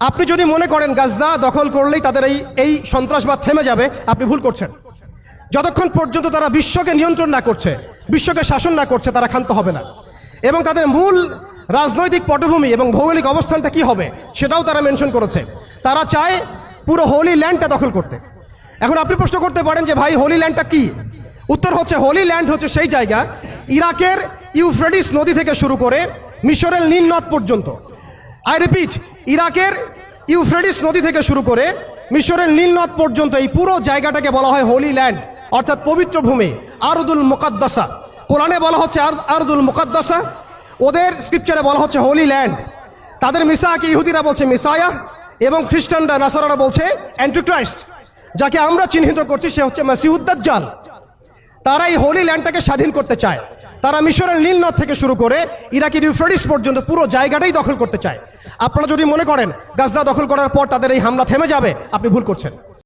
আপনি যদি মনে করেন গাজ্জা দখল করলেই তাদের এই সন্ত্রাসবাদ থেমে যাবে, আপনি ভুল করছেন। যতক্ষণ পর্যন্ত তারা বিশ্বকে নিয়ন্ত্রণ না করছে, বিশ্বকে শাসন না করছে, তারা ক্ষান্ত হবে না। এবং তাদের মূল রাজনৈতিক পটভূমি এবং ভৌগোলিক অবস্থানটা কি হবে সেটাও তারা মেনশন করেছে। তারা চায় পুরো হোলি ল্যান্ডটা দখল করতে। এখন আপনি প্রশ্ন করতে পারেন যে ভাই হোলি ল্যান্ডটা কি? উত্তর হচ্ছে, হোলি ল্যান্ড হচ্ছে সেই জায়গা ইরাকের ইউফ্রেটিস নদী থেকে শুরু করে মিশরের নীল নদ পর্যন্ত। আই রিপিট, ইরাকের ইউফ্রেটিস নদী থেকে শুরু করে মিশরের নীল নদ পর্যন্ত এই পুরো জায়গাটাকে বলা হয় হোলি ল্যান্ড, অর্থাৎ পবিত্র ভূমি, আরদুল মুকাদ্দাসা। কোরআনে বলা হচ্ছে আরদুল মুকাদ্দাসা, ওদের স্ক্রিপচারে বলা হচ্ছে হোলি ল্যান্ড। তাদের মিসাকে ইহুদিরা বলছে মিসায়া, এবং খ্রিস্টানরা নাসারারা বলছে অ্যান্টিক্রাইস্ট। যাকে আমরা চিহ্নিত করছি সে হচ্ছে মাসিহুদ দাজ্জাল। তারা এই হোলি ল্যান্ডটাকে স্বাধীন করতে চায়। তারা মিশরের নীল নদ থেকে শুরু করে ইরাকের ইউফ্রেটিস পর্যন্ত পুরো জায়গাটাই দখল করতে চায়। আপনারা যদি মনে করেন গাজ্জা দখল করার পর তাদের এই হামলা থেমে যাবে, আপনি ভুল করছেন।